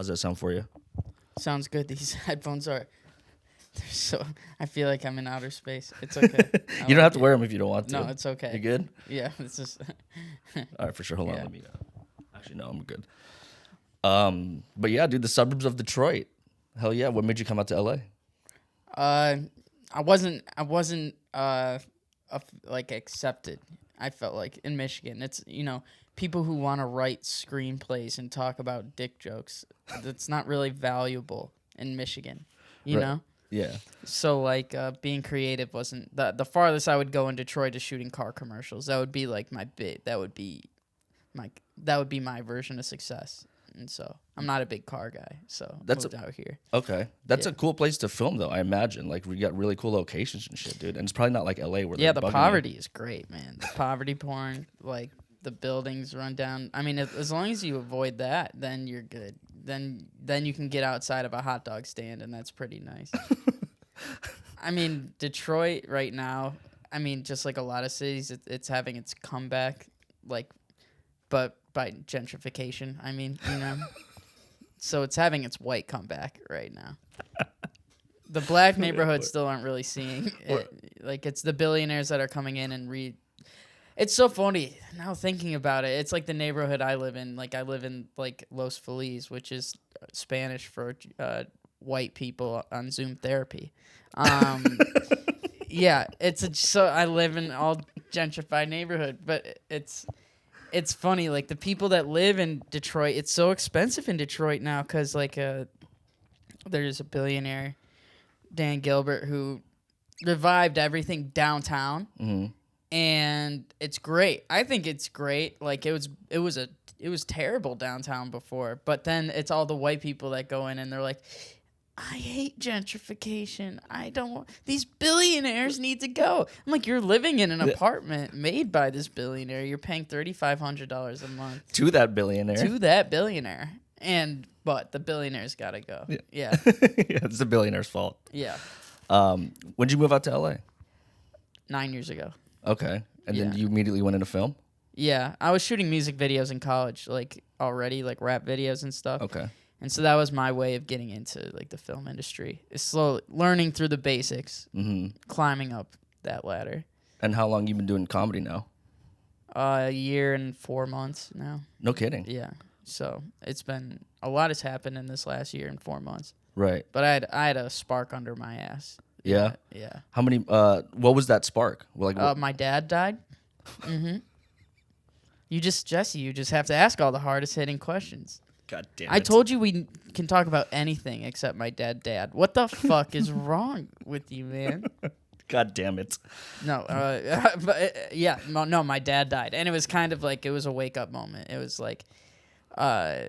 How's that sound for you? Sounds good. These headphones are. They're so. I feel like I'm in outer space. It's okay. You don't have to wear them if you don't want to. No, it's okay. You good? Yeah, it's just. All right, for sure. Hold on. Yeah. Let me. Actually, no, I'm good. But yeah, dude, the suburbs of Detroit. Hell yeah! What made you come out to LA? I wasn't like accepted. I felt like in Michigan, it's people who want to write screenplays and talk about dick jokes. That's not really valuable in Michigan, you Right. know. Yeah. So like being creative wasn't the farthest I would go in Detroit is shooting car commercials. That would be like my bit. That would be my version of success. And so I'm not a big car guy, so moved out here. Okay. That's Yeah. a cool place to film, though, I imagine. Like, we got really cool locations and shit, dude. And it's probably not like LA where Yeah, they're the bugging poverty is great, man. The poverty porn, like the buildings run down. I mean, as long as you avoid that, then you're good. Then you can get outside of a hot dog stand, and that's pretty nice. I mean, Detroit right now, I mean, just like a lot of cities, it's having its comeback, like, but by gentrification, I mean, So it's having its white comeback right now. The black neighborhoods still aren't really seeing it. Like, it's the billionaires that are coming in and It's so funny now thinking about it. It's like the neighborhood I live in. Like, I live in, like, Los Feliz, which is Spanish for white people on Zoom therapy. Yeah, so I live in all gentrified neighborhood, but it's funny, like the people that live in Detroit, it's so expensive in Detroit now because like there's a billionaire, Dan Gilbert, who revived everything downtown, and it's great. I think it's great. Like it was terrible downtown before, but then it's all the white people that go in and they're like, I hate gentrification. These billionaires need to go. I'm like, you're living in an apartment made by this billionaire. You're paying $3,500 a month. To that billionaire. But the billionaire's got to go. Yeah. Yeah, it's the billionaire's fault. Yeah. When did you move out to LA? 9 years ago. Okay. And then you immediately went into film? Yeah. I was shooting music videos in college, like already, like rap videos and stuff. Okay. And so that was my way of getting into like the film industry. Is slowly learning through the basics, climbing up that ladder. And how long you been doing comedy now? A year and 4 months now. No kidding. Yeah. So it's been a lot has happened in this last year and 4 months. Right. But I had a spark under my ass. Yeah. Yeah. How many? What was that spark? Well, like, my dad died. You just have to ask all the hardest hitting questions. God damn it. I told you we can talk about anything except my dad. What the fuck is wrong with you, man? God damn it. No, my dad died. And it was kind of like, it was a wake up moment. It was like, I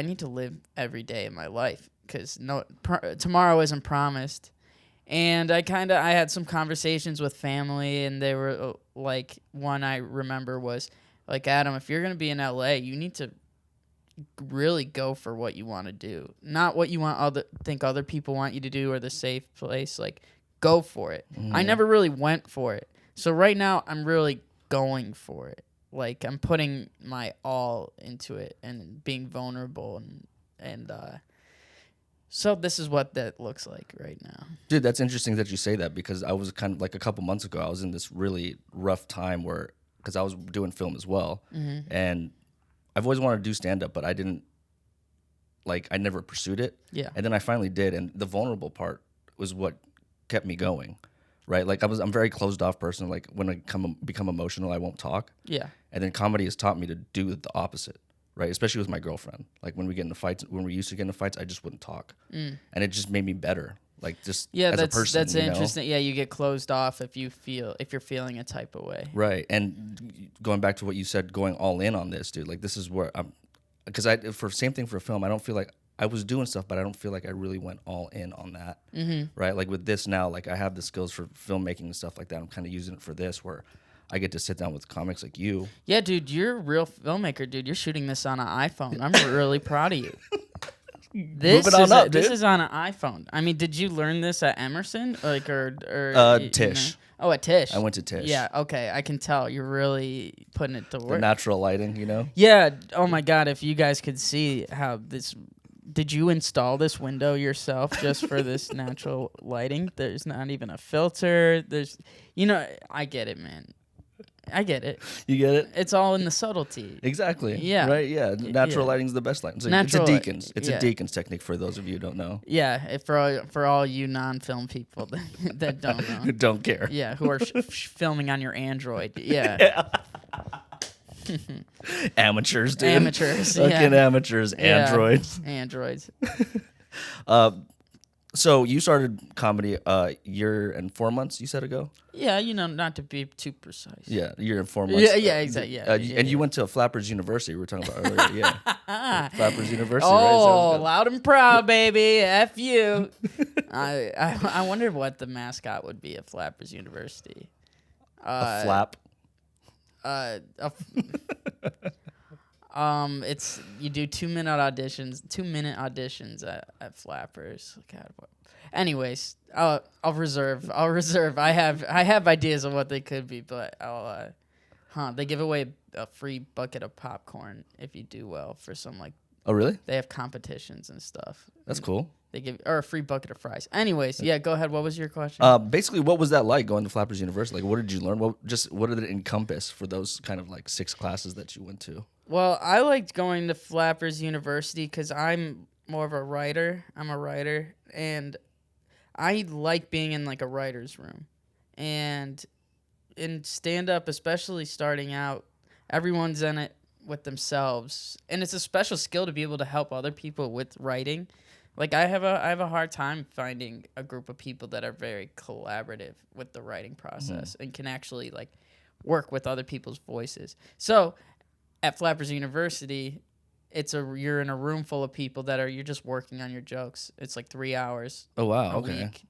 need to live every day of my life because tomorrow isn't promised. And I had some conversations with family, and they were like, one I remember was like, Adam, if you're going to be in LA, you need to really go for what you want to do, not what you think other people want you to do or the safe place. Like, go for it. I never really went for it, so right now I'm really going for it. Like, I'm putting my all into it and being vulnerable, and so this is what that looks like right now. Dude, that's interesting that you say that, because I was kind of like a couple months ago, I was in this really rough time because I was doing film as well, and I've always wanted to do stand-up, but I never pursued it. Yeah. And then I finally did, and the vulnerable part was what kept me going, right? Like, I'm a very closed-off person. Like, when I become emotional, I won't talk. Yeah. And then comedy has taught me to do the opposite, right? Especially with my girlfriend. Like, when we used to get into fights, I just wouldn't talk. And it just made me better. Like, just as a person, that's interesting. Yeah, you get closed off if you're feeling a type of way. Right. And going back to what you said, going all in on this, dude. Like, this is where because same thing for film. I don't feel like I was doing stuff, but I don't feel like I really went all in on that. Right. Like with this now, like I have the skills for filmmaking and stuff like that. I'm kind of using it for this, where I get to sit down with comics like you. Yeah, dude, you're a real filmmaker, dude. You're shooting this on an iPhone. I'm really proud of you. This is on an iPhone. I mean, did you learn this at Emerson, like or Tisch? Oh, at Tisch. I went to Tisch. Yeah. Okay, I can tell you're really putting it to work. The natural lighting, Yeah. Oh my God, if you guys could see how this Did you install this window yourself just for this natural lighting? There's not even a filter. I get it, man. I get it. You get it? It's all in the subtlety. Exactly. Yeah. Right? Yeah. Natural Yeah. lighting's the best lighting. So Natural it's a light, Deacon's. It's yeah. a Deacon's technique for those of you who don't know. Yeah, for all you non-film people that don't know. Who don't care. Yeah, who are filming on your Android. Yeah. Amateurs, dude. Amateurs. Fucking Yeah. amateurs. Yeah. Androids. Androids. So you started comedy a year and 4 months, you said ago? Yeah, not to be too precise. Yeah, a year and 4 months. Yeah, exactly. Yeah, and you went to Flappers University, we were talking about earlier. Yeah. Flappers University, Oh, right? Sounds good. loud and proud, baby. F you. I wonder what the mascot would be at Flappers University. A flap. It's you do 2-minute auditions at Flappers. God, what? Anyways, I'll reserve. I have ideas of what they could be, but they give away a free bucket of popcorn if you do well for some Oh, really? they have competitions and stuff. That's cool. They give or a free bucket of fries. Anyways, yeah, go ahead. What was your question? Basically, what was that like going to Flappers University? Like, what did you learn? What did it encompass for those kind of 6 classes that you went to? Well, I liked going to Flappers University because I'm more of a writer. I'm a writer, and I like being in a writer's room. And in stand-up, especially starting out, everyone's in it with themselves. And it's a special skill to be able to help other people with writing. I have a hard time finding a group of people that are very collaborative with the writing process and can actually work with other people's voices. So at Flappers University, you're in a room full of people you're just working on your jokes. It's 3 hours. Oh wow, a okay. week.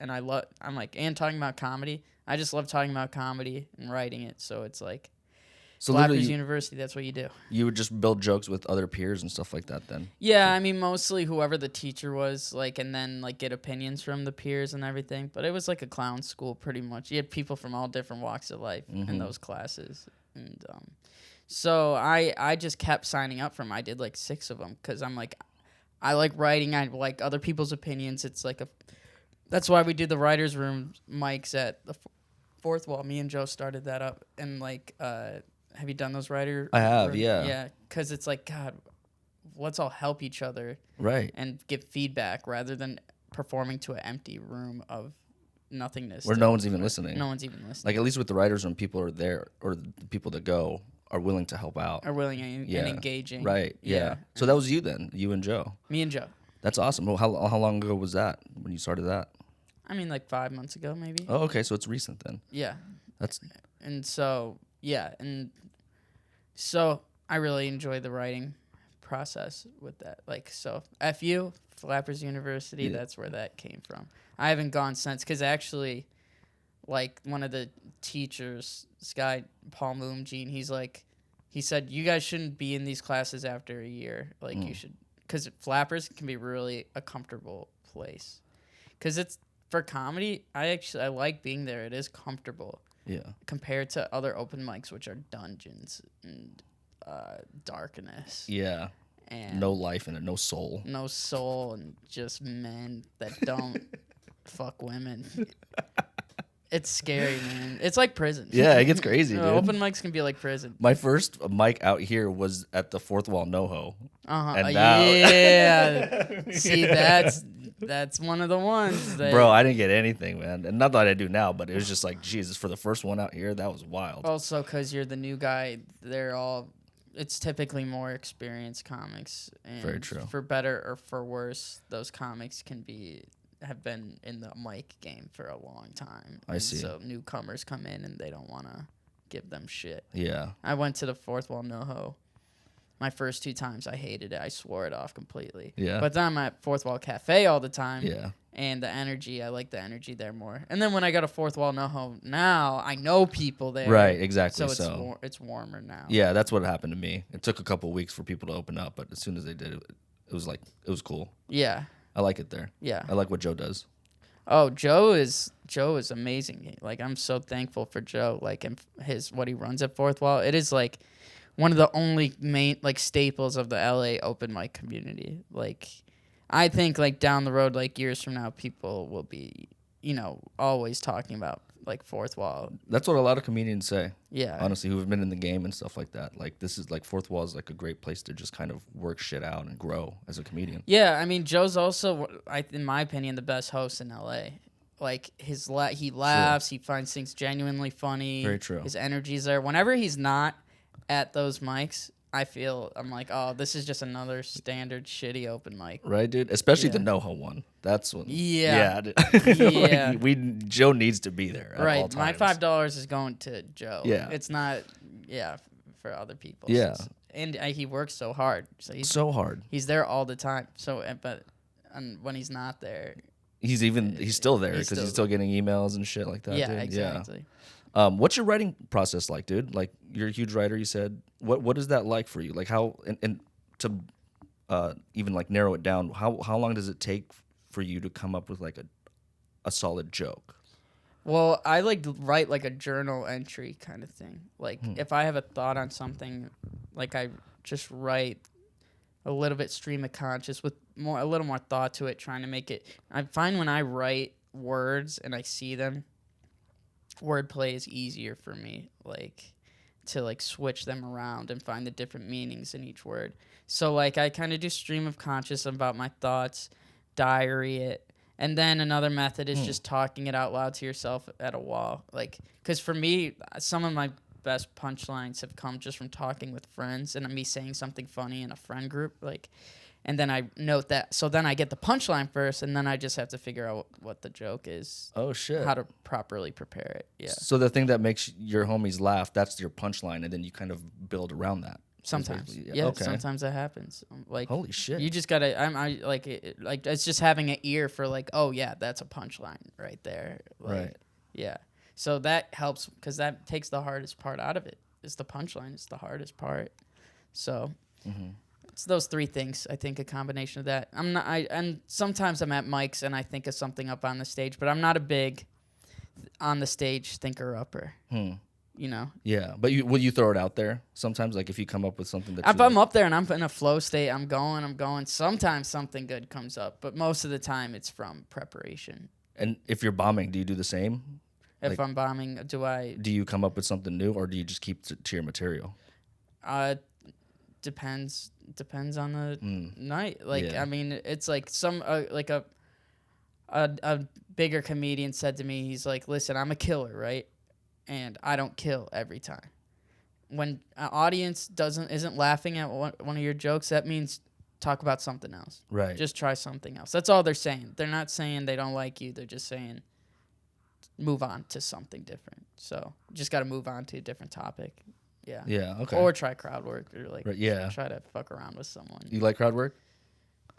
And talking about comedy. I just love talking about comedy and writing it. So it's So Flappers literally, University, that's what you do. you would just build jokes with other peers and stuff like that. Then Yeah, I mean mostly whoever the teacher was, and then get opinions from the peers and everything. But it was a clown school pretty much. You had people from all different walks of life in those classes, and so I just kept signing up for them. I did 6 of them because I'm I like writing. I like other people's opinions. It's that's why we do the writers' room mics at the fourth wall. Me and Joe started that up, and have you done those writer? I have, room? yeah. Yeah, because it's God, let's all help each other, right, and give feedback rather than performing to an empty room of nothingness where no one's even listening. No one's even listening. At least with the writers' room, people are there, or the people that go are willing to help out. Are willing and engaging. Right. Yeah. So that was you then, you and Joe. Me and Joe. That's awesome. Well, how long ago was that when you started that? I mean, 5 months ago, maybe. Oh, okay. So it's recent then. Yeah. That's. And so so I really enjoy the writing process with that. So FU, Flappers University, that's where that came from. I haven't gone since because actually, one of the teachers, this guy, Paul Moomgene, he said, you guys shouldn't be in these classes after a year. You should, because Flappers can be really a comfortable place. Because it's, for comedy, I like being there. It is comfortable. Yeah. Compared to other open mics, which are dungeons and darkness. Yeah. And no life in it, no soul. No soul, and just men that don't fuck women. It's scary, man. It's like prison. Yeah, it gets crazy, dude. Open mics can be like prison. My first mic out here was at the Fourth Wall NoHo. And yeah. See, that's one of the ones. Bro, I didn't get anything, man. And not that I do now, but it was just Jesus, for the first one out here, that was wild. Also, because you're the new guy, it's typically more experienced comics. And very true. For better or for worse, those comics have been in the mic game for a long time. I see. So newcomers come in and they don't want to give them shit. Yeah. I went to the Fourth Wall NoHo. My first 2 times, I hated it. I swore it off completely. Yeah. But then I'm at Fourth Wall Cafe all the time. Yeah. And the energy, I like the energy there more. And then when I go to Fourth Wall NoHo now, I know people there. Right, exactly. So it's warmer now. Yeah, that's what happened to me. It took a couple weeks for people to open up, but as soon as they did, it was cool. Yeah. I like it there. Yeah. I like what Joe does. Oh, Joe is amazing. I'm so thankful for Joe. And what he runs at Fourth Wall. It is one of the only main like staples of the LA open mic community. Like, I think like down the road, like years from now, people will be, always talking about like fourth wall. That's what a lot of comedians say. Yeah. Honestly, who have been in the game and stuff like that. Like, this is like fourth wall is like a great place to just kind of work shit out and grow as a comedian. Yeah, I mean, Joe's also, in my opinion, the best host in LA. Like, he laughs, he finds things genuinely funny. Very true. His energy's there. Whenever he's not at those mics, I'm like, oh, this is just another standard shitty open mic. Right, dude? Especially the NoHo one. That's when. Yeah. Yeah. Like, Joe needs to be there. At all My times. $5 is going to Joe. Yeah. It's not, for other people. Yeah. And he works so hard. So hard. He's there all the time. But when he's not there, he's still there because he's still getting emails and shit like that. Yeah, dude. exactly. Yeah. What's your writing process like, dude? Like, you're a huge writer, you said. What is that like for you? Like, how and to even like narrow it down, how long does it take for you to come up with like a solid joke? Well, I like write like a journal entry kind of thing. Like if I have a thought on something, like I just write a little bit stream of conscious with a little more thought to it, trying to make it. I find when I write words and I see them, wordplay is easier for me, like to like switch them around and find the different meanings in each word. So like I kind of do stream of conscious about my thoughts, diary it, and then another method is just talking it out loud to yourself at a wall. Like, because for me, some of my best punchlines have come just from talking with friends and me saying something funny in a friend group, like. And then I note that. So then I get the punchline first, and then I just have to figure out what the joke is. Oh, shit. How to properly prepare it. Yeah. So the thing that makes your homies laugh, that's your punchline, and then you kind of build around that. Sometimes. Yeah, okay. Sometimes that happens. Like, holy shit. You just got to, like it's just having an ear for, like, oh, yeah, that's a punchline right there. Like, right. Yeah. So that helps because that takes the hardest part out of it. It's the punchline. It's the hardest part. So. Mm-hmm. It's those three things. I think a combination of that. And sometimes I'm at mics and I think of something up on the stage, but I'm not a big on the stage thinker upper. Yeah, but will you throw it out there sometimes? Like if you come up with something that if I'm up there and I'm in a flow state, I'm going. Sometimes something good comes up, but most of the time it's from preparation. And if you're bombing, do you do the same? If I'm bombing, do you come up with something new, or do you just keep to your material? Depends on the night. Like, yeah. I mean, it's like some like a bigger comedian said to me, he's like, listen, I'm a killer, right? And I don't kill every time. When an audience isn't laughing at one of your jokes, that means talk about something else. Right. Just try something else. That's all they're saying. They're not saying they don't like you. They're just saying move on to something different. So just got to move on to a different topic. Yeah. Yeah. Okay. Or try crowd work, or like try to fuck around with someone. You like crowd work?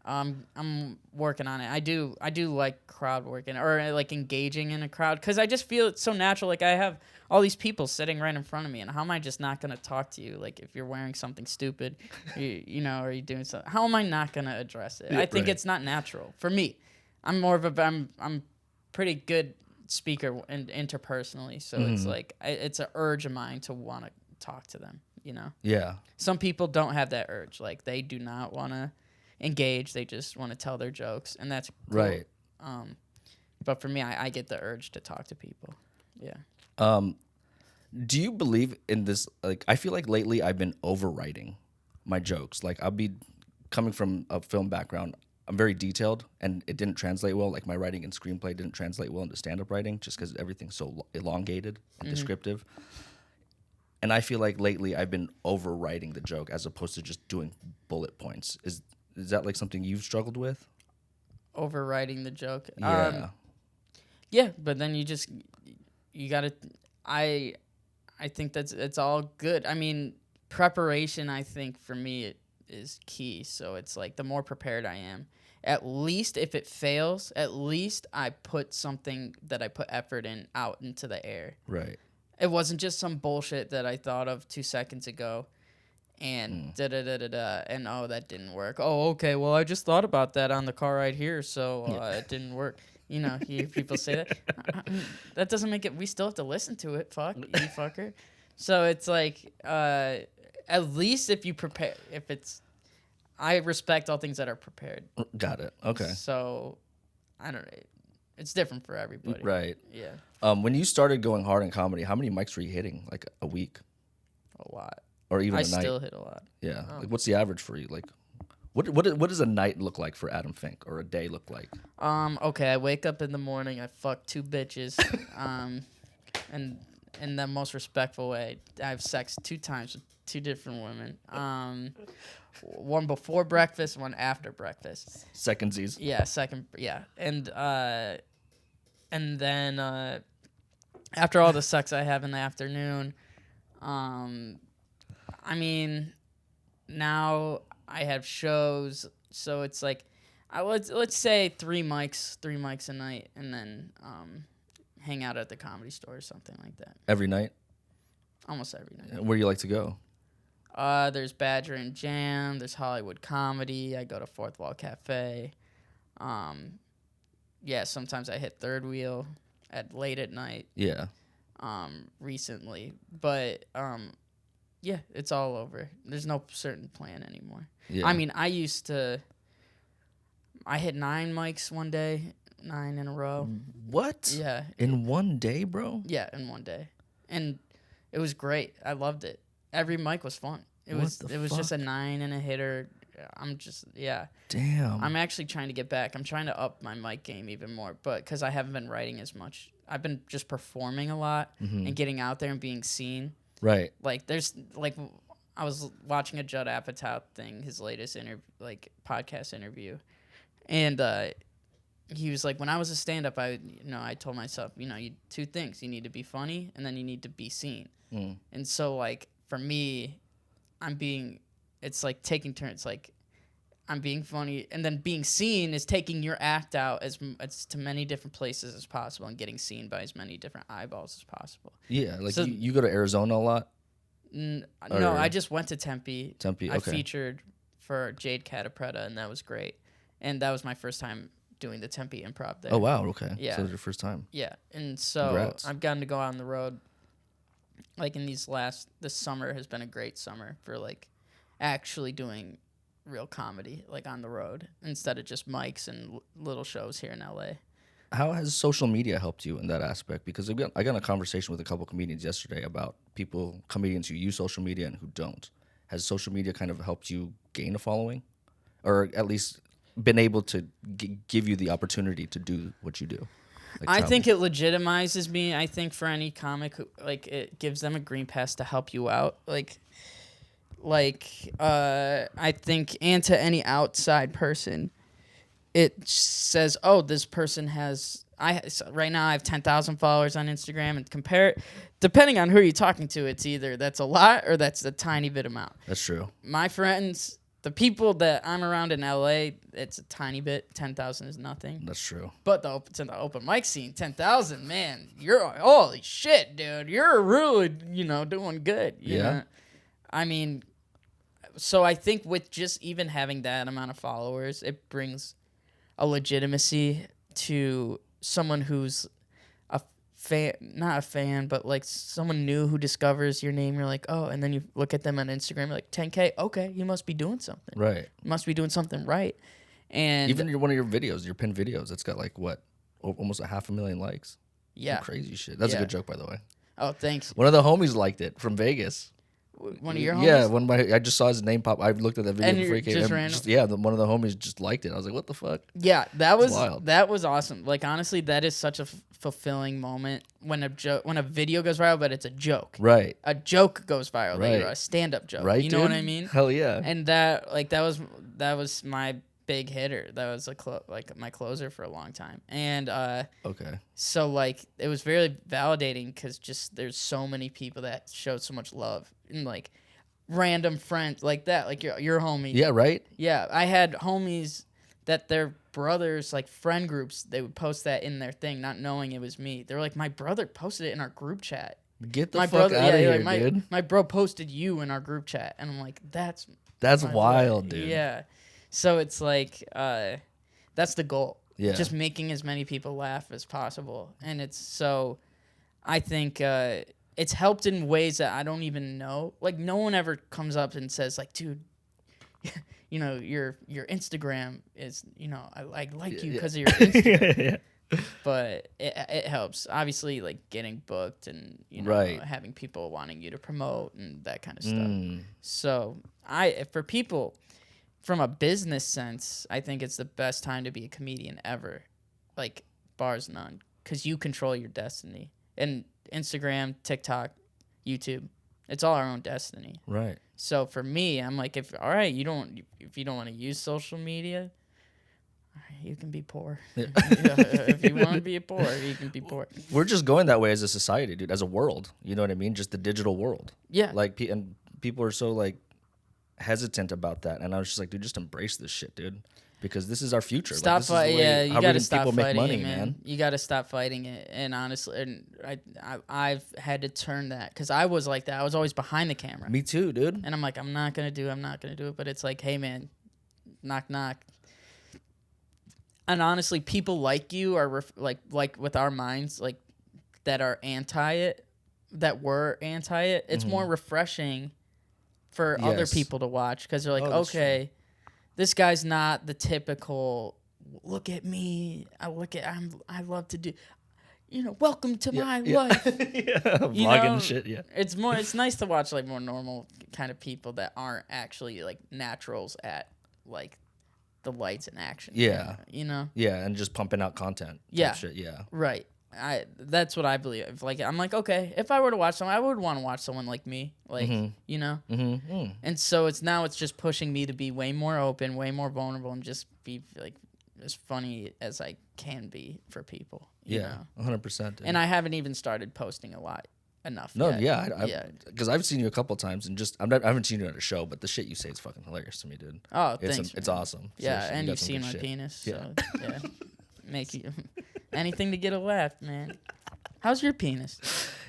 I'm working on it. I do like crowd working or like engaging in a crowd because I just feel it's so natural. Like I have all these people sitting right in front of me, and how am I just not gonna talk to you? Like if you're wearing something stupid, or you doing something, how am I not gonna address it? I think it's not natural for me. I'm more of I'm pretty good speaker interpersonally, so it's like it's an urge of mine to want to talk to them, Yeah. Some people don't have that urge. Like they do not want to engage. They just want to tell their jokes, and that's cool. Right. But for me, I get the urge to talk to people. Yeah. Do you believe in this? Like, I feel like lately I've been overwriting my jokes. Like, I'll be coming from a film background. I'm very detailed, and it didn't translate well. Like, my writing and screenplay didn't translate well into stand-up writing just because everything's so elongated and descriptive. And I feel like lately I've been overwriting the joke as opposed to just doing bullet points. Is that like something you've struggled with? Overwriting the joke? Yeah. Yeah, but then you got to... I think it's all good. I mean, preparation, I think, for me, is key. So it's like the more prepared I am, at least if it fails, at least I put something that I put effort in out into the air. Right. It wasn't just some bullshit that I thought of 2 seconds ago and da-da-da-da-da, and oh, that didn't work. Oh, okay, well, I just thought about that on the car right here, so it didn't work. You hear people say that. That doesn't make it, we still have to listen to it, fuck, you fucker. So it's like, at least if you prepare, I respect all things that are prepared. Got it. Okay. So, I don't know. It's different for everybody. Right. Yeah. When you started going hard in comedy, how many mics were you hitting? Like a week? A lot. Or even I a night? still hit a lot. Yeah. Like, what's the average for you? Like, what does a night look like for Adam Fynke, or a day look like? Okay, I wake up in the morning, I fuck 2 bitches, and in the most respectful way, I have sex 2 times with 2 different women. One before breakfast, one after breakfast. Secondsies. Yeah, and then after all the sex I have in the afternoon, I mean, now I have shows, so it's like, let's say 3 mics a night, and then hang out at the Comedy Store or something like that. Every night? Almost every night. Where do you like to go? There's Badger and Jam. There's Hollywood Comedy. I go to Fourth Wall Cafe. Yeah, sometimes I hit Third Wheel late at night. Yeah. Recently, but yeah, it's all over. There's no certain plan anymore. Yeah. I mean, I hit 9 mics one day, 9 in a row. What? Yeah. In one day, bro? Yeah, in one day. And it was great. I loved it. Every mic was fun. It was just a 9 and a hitter. Damn. I'm actually trying to get back. I'm trying to up my mic game even more, but because I haven't been writing as much. I've been just performing a lot and getting out there and being seen. Right. Like I was watching a Judd Apatow thing, his latest podcast interview, and he was like, when I was a stand-up, I told myself, 2 things: you need to be funny, and then you need to be seen. And so, like, for me, it's like taking turns. Like, I'm being funny, and then being seen is taking your act out as to many different places as possible and getting seen by as many different eyeballs as possible. Yeah, like, so, you go to Arizona a lot? No, I just went to Tempe. Okay. I featured for Jade Catapretta, and that was great. And that was my first time doing the Tempe Improv there. Oh, wow, okay. Yeah. So it was your first time. Yeah, and so Congrats. I've gotten to go out on the road. Like, this summer has been a great summer for, like, actually doing real comedy, like, on the road, instead of just mics and little shows here in LA. How has social media helped you in that aspect? Because I got in a conversation with a couple comedians yesterday about comedians who use social media and who don't. Has social media kind of helped you gain a following? Or at least been able to give you the opportunity to do what you do? Like, I think it legitimizes me. I think for any comic, it gives them a green pass to help you out. I think, and to any outside person, it says, oh, this person has. Right now I have 10,000 followers on Instagram, and depending on who you're talking to, it's either that's a lot or that's a tiny bit amount. That's true. My friends, the people that I'm around in LA, it's a tiny bit. 10,000 is nothing. That's true. But to the open mic scene, 10,000, man, holy shit, dude. You're really, doing good. You know? I mean, so I think with just even having that amount of followers, it brings a legitimacy to someone who's a fan, not a fan, but like someone new who discovers your name. You're like, oh, and then you look at them on Instagram, you're like, 10K, okay, you must be doing something. Right. You must be doing something right. And even one of your videos, your pinned videos, it's got like what, almost 500,000 likes. Yeah. Some crazy shit. That's a good joke, by the way. Oh, thanks. One of the homies liked it from Vegas. One of your homies? Yeah, I just saw his name pop. I looked at that video before he came. Just random? One of the homies just liked it. I was like, what the fuck? Yeah, that was wild. That was awesome. Like, honestly, that is such a fulfilling moment when a video goes viral, but it's a joke. Right. A joke goes viral. Right. Like a stand-up joke. Right. You know what I mean? Hell yeah. And that was my big hitter. That was my closer for a long time. And okay. So like it was very validating because just there's so many people that showed so much love and like random friends like that, like your homie. Yeah. Right. Yeah, I had homies that their brothers, like friend groups, they would post that in their thing, not knowing it was me. They were like, my brother posted it in our group chat. Get the fuck out of here, dude. My bro posted you in our group chat, and I'm like, that's wild, dude. Yeah. So it's like, that's the goal. Yeah. Just making as many people laugh as possible. And it's so, I think it's helped in ways that I don't even know. Like no one ever comes up and says like, dude, you know, your Instagram is, you know, I like you because of your Instagram. But it helps. Obviously, like getting booked and, you know, having people wanting you to promote and that kind of stuff. So for people from a business sense, I think it's the best time to be a comedian ever. Like bars none, because you control your destiny. And Instagram, TikTok, YouTube, it's all our own destiny. Right. So for me, I'm like, if you don't want to use social media, you can be poor. If you want to be poor, you can be poor. We're just going that way as a society, dude, as a world. You know what I mean? Just the digital world. Yeah. Like, and people are so like hesitant about that, and I was just like, dude, just embrace this shit, dude. Because this is our future. Stop fighting. Yeah, you gotta stop fighting money, man. You gotta stop fighting it. And honestly, I've had to turn that because I was like that. I was always behind the camera. Me too, dude. And I'm like, I'm not gonna do it. But it's like, hey, man, knock knock. And honestly, people like you are like with our minds, like that are anti it, that were anti it. It's more refreshing for other people to watch because they're like, okay. True. This guy's not the typical. Look at me. I love to do. You know, welcome to my life. Vlogging and shit. Yeah. It's nice to watch like more normal kind of people that aren't actually like naturals at like the lights and action. Yeah. You know. Yeah, and just pumping out content. Yeah. Shit. Yeah. Right. That's what I believe. Like I'm like, okay, if I were to watch someone, I would want to watch someone like me, like you know. And so it's just pushing me to be way more open, way more vulnerable, and just be like as funny as I can be for people. You know? 100%. And I haven't even started posting enough. No, yet. Because I've seen you a couple times, and I haven't seen you at a show, but the shit you say is fucking hilarious to me, dude. Oh, thanks. It's awesome. Yeah, Seriously, and you've seen my penis. Yeah. So, yeah. Make you anything to get a laugh, man. How's your penis?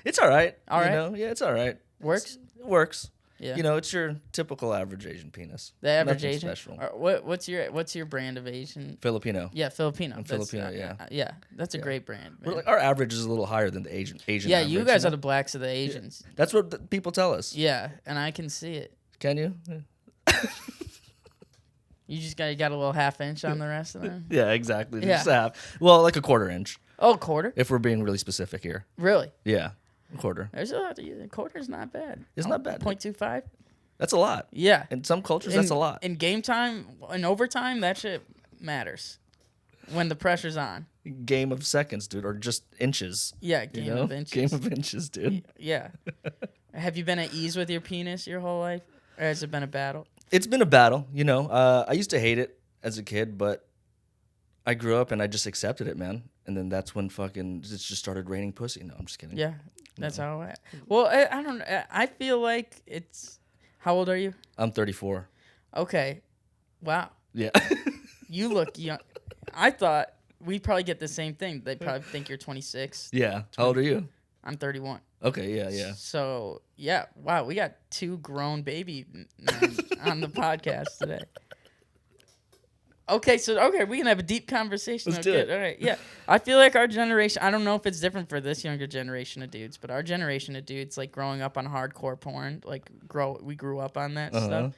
It's all right. All right. You know? Yeah, it's all right. Works. It works. Yeah. You know, it's your typical average Asian penis. The average Nothing Asian. special. What's your brand of Asian? Filipino. Yeah, Filipino. I'm Filipino. Yeah. Yeah, that's a great brand. Man. Our average is a little higher than the Asian. Yeah, average, you guys are the blacks of the Asians. Yeah. That's what people tell us. Yeah, and I can see it. Can you? You just got a little half inch on the rest of them. Yeah, exactly. Yeah. Just half. Well, like a quarter inch. Oh, quarter. If we're being really specific here. Really? Yeah, a quarter. A quarter's not bad. It's not bad. 0.25. That's a lot. Yeah. In some cultures, that's a lot. In game time, in overtime, that shit matters. When the pressure's on. Game of seconds, dude, or just inches. Yeah, game of inches. Game of inches, dude. Yeah. Have you been at ease with your penis your whole life? Or has it been a battle? It's been a battle, you know. I used to hate it as a kid, but I grew up and I just accepted it, man. And then that's when it just started raining pussy. No, I'm just kidding. Yeah, that's how it. Well, I don't. I feel like it's. How old are you? I'm 34. Okay. Wow. Yeah. You look young. I thought we'd probably get the same thing. They probably think you're 26. Yeah. 20. How old are you? I'm 31. Okay. Yeah. So yeah. Wow. We got two grown baby men on the podcast today. Okay, we can have a deep conversation. Let's do it. All right, yeah. I feel like our generation, I don't know if it's different for this younger generation of dudes, but our generation of dudes, like growing up on hardcore porn, we grew up on that stuff.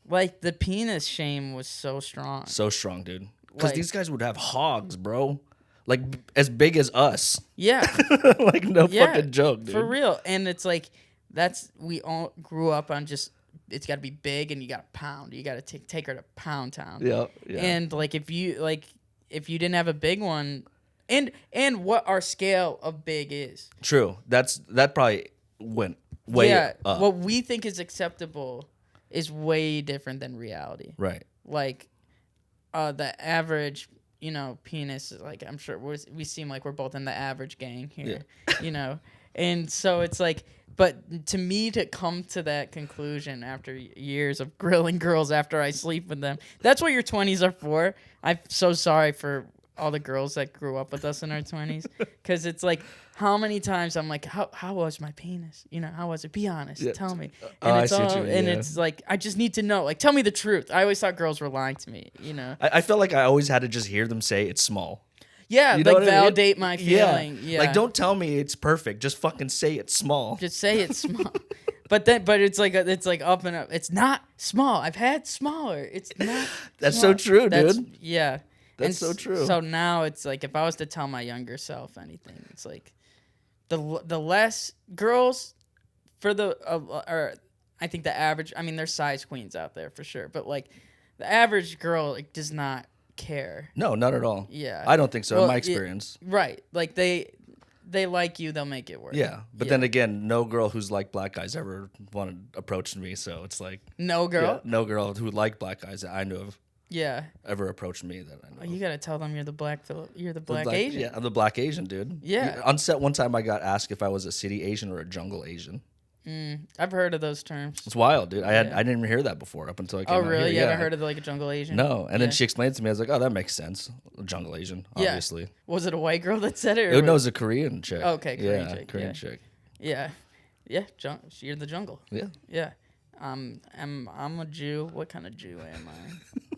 Like the penis shame was so strong. So strong, dude. Because these guys would have hogs, bro. Like as big as us. Yeah. Like no fucking joke, dude. For real. And it's like, we all grew up on just, it's got to be big and you got to pound. You got to take her to Pound Town. Yeah. And like if you didn't have a big one, and what our scale of big is. True. That probably went way up. What we think is acceptable is way different than reality. Right. Like the average, you know, penis is like, I'm sure we seem like we're both in the average gang here. Yeah. You know. And so it's like, but to me, to come to that conclusion after years of grilling girls after I sleep with them, that's what your 20s are for. I'm so sorry for all the girls that grew up with us in our 20s. Because it's like, how many times I'm like, how was my penis? You know, how was it? Be honest. Yeah. Tell me. And it's like, I just need to know. Like, tell me the truth. I always thought girls were lying to me, you know. I felt like I always had to just hear them say it's small. Yeah, You know like what I mean? validate my feeling. Yeah. Like, don't tell me it's perfect. Just fucking say it's small. Just say it's small. But it's like up and up. It's not small. I've had smaller. It's not. That's small. so true, dude. Yeah. That's so true. So now it's like if I was to tell my younger self anything, it's like the less girls for the or I think the average. I mean, there's size queens out there for sure, but like the average girl like, does not care. No, not at all. Yeah. I don't think so. In my experience. Right. Like they like you, they'll make it work. Yeah, but then again, no girl who's like black guys ever wanted approached me. So it's like no girl, no girl who liked black guys that I knew of. Yeah. Ever approached me that I know. You gotta tell them you're the black black Asian. Yeah, I'm the black Asian dude. Yeah. On set one time, I got asked if I was a city Asian or a jungle Asian. I've heard of those terms. It's wild, dude. I didn't even hear that before up until I came out really? here. You haven't heard of like a jungle Asian? No. And then she explained it to me. I was like, oh, that makes sense. Jungle Asian, obviously. Yeah. Was it a white girl that said it? No, it was a Korean chick. Okay, Korean chick. Korean chick. Yeah. Yeah. You're the jungle. Yeah. Yeah. I'm a Jew. What kind of Jew am I?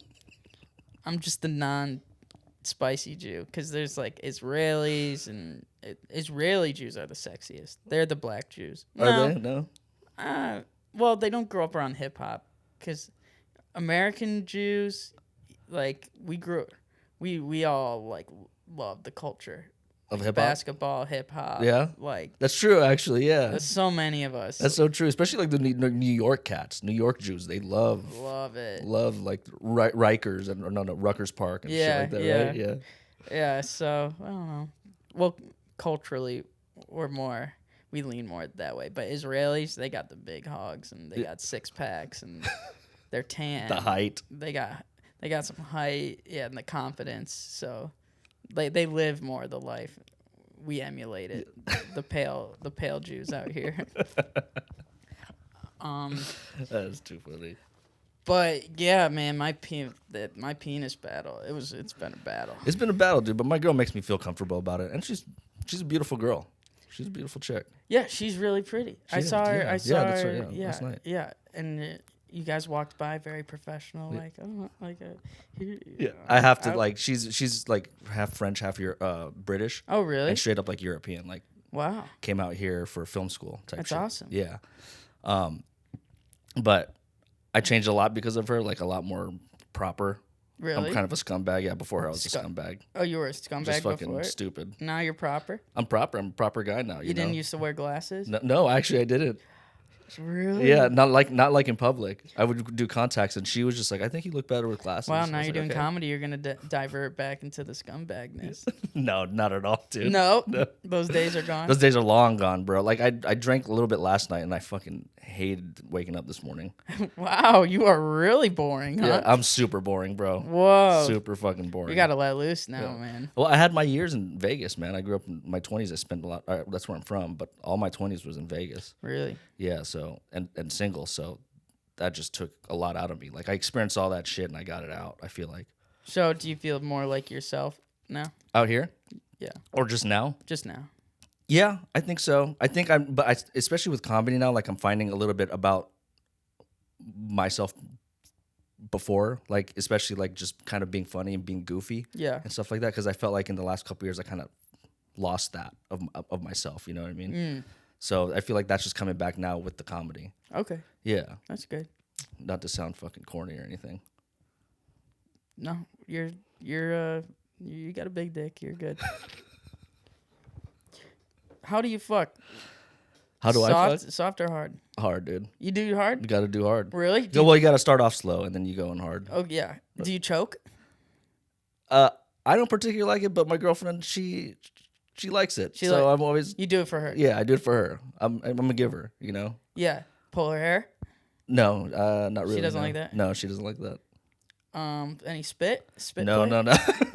I'm just the non-spicy Jew because there's like Israelis and Israeli Jews are the sexiest. They're the black Jews. Are they? No. Well, they don't grow up around hip hop because American Jews, like we all like love the culture Of hip hop? basketball, hip hop. Yeah? Like That's true, actually, yeah. there's so many of us. That's so true, especially like the New York cats, New York Jews. They love it. Love like Rikers and Rutgers Park and shit like that, right? Yeah. Yeah, so I don't know. Well, culturally, we lean more that way. But Israelis, they got the big hogs and they got 6-packs and they're tan. The height. They got some height, and the confidence. So they live more the life. We emulate it. the pale Jews out here. That is too funny. But yeah, man, my penis battle. It's been a battle. It's been a battle, dude. But my girl makes me feel comfortable about it, and she's a beautiful girl. She's a beautiful chick. Yeah, she's really pretty. I saw her. That's right. Yeah, last night. Yeah, and you guys walked by very professional, Yeah. like oh, like a. Yeah, I have to like. She's like half French, half British. Oh, really? And straight up like European. Like Wow. came out here for film school type That's shit. awesome. Yeah. But I changed a lot because of her, like a lot more proper. Really? I'm kind of a scumbag. Yeah, before her I was a scumbag. Oh, you were a scumbag Just fucking before? stupid. Now you're proper? I'm proper. I'm a proper guy now. You didn't used to wear glasses? No, actually I didn't. Really? Yeah, not like in public. I would do contacts, and she was just like, "I think you look better with glasses." Wow, I now was you're like, doing okay. comedy. You're going to divert back into the scumbagness. No, not at all, dude. No, those days are gone. Those days are long gone, bro. Like I drank a little bit last night, and I fucking hated waking up this morning. Wow, you are really boring, huh? Yeah, I'm super boring, bro. Whoa. Super fucking boring. You got to let loose now, man. Well, I had my years in Vegas, man. I grew up in my 20s. I spent a lot. That's where I'm from, but all my 20s was in Vegas. Really? Yeah. So and single. So that just took a lot out of me. Like I experienced all that shit, and I got it out. I feel like. So do you feel more like yourself now? Out here? Yeah. Or just now? Just now. Yeah, I think so. I think especially with comedy now, like I'm finding a little bit about myself before, like especially like just kind of being funny and being goofy, Yeah. and stuff like that. Because I felt like in the last couple years I kind of lost that of myself. You know what I mean? So I feel like that's just coming back now with the comedy. Okay. Yeah, That's good. not to sound fucking corny or anything. No, you got a big dick. You're good. How do you fuck? How do I fuck? Soft or hard? Hard, dude. You do hard? You got to do hard. Really? Well, you got to start off slow and then you go in hard. Oh yeah. Do you choke? I don't particularly like it, but my girlfriend she likes it. So I'm always You do it for her. I do it for her. I'm a giver, you know. Yeah. Pull her hair. No, not really. She doesn't no. like that? No, she doesn't like that. Any spit? Spit? No, play?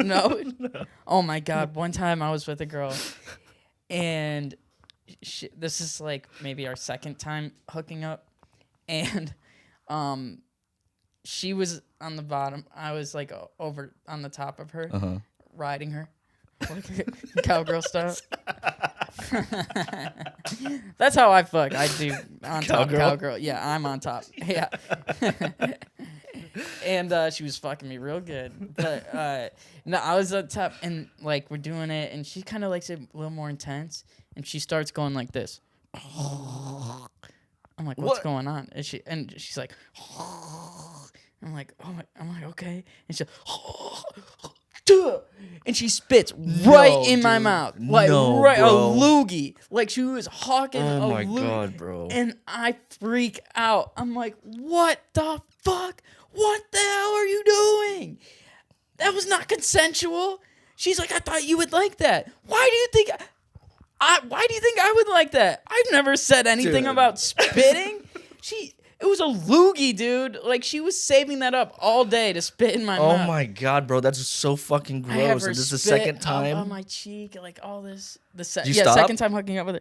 no. No. Oh my god! One time I was with a girl, and this is like maybe our second time hooking up, and she was on the bottom. I was like over on the top of her, riding her, like cowgirl style. That's how I fuck. I do on top cowgirl. Yeah, I'm on top. Yeah. And she was fucking me real good. But no, I was up top, and like we're doing it, and she kind of likes it a little more intense, and she starts going like this. I'm like, what's going on? And she's like, I'm like, oh, I'm like, okay. And she, and she spits right in my mouth, like a loogie, like she was hawking a loogie. Oh my god, bro! And I freak out. I'm like, what the fuck? What the hell are you doing? That was not consensual. She's like, I thought you would like that. Why do you think? Why do you think I would like that? I've never said anything about spitting. It was a loogie, dude. Like, she was saving that up all day to spit in my mouth. Oh my god, bro, that's so fucking gross. I have her and this is the second time on my cheek, like all this. Did you stop? Second time hooking up with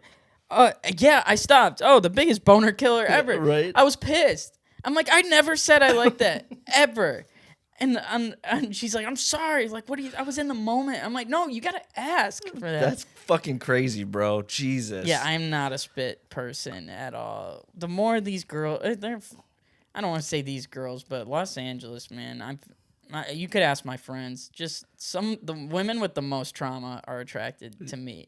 her. Yeah, I stopped. Oh, the biggest boner killer ever. Right? I was pissed. I'm like, I never said I liked that ever. And she's like, I'm sorry. Like, what do you? I was in the moment. I'm like, no, you gotta ask for that. That's fucking crazy, bro. Jesus. Yeah, I'm not a spit person at all. The more these girls, I don't want to say these girls, but Los Angeles, man. You could ask my friends. Just the women with the most trauma are attracted to me.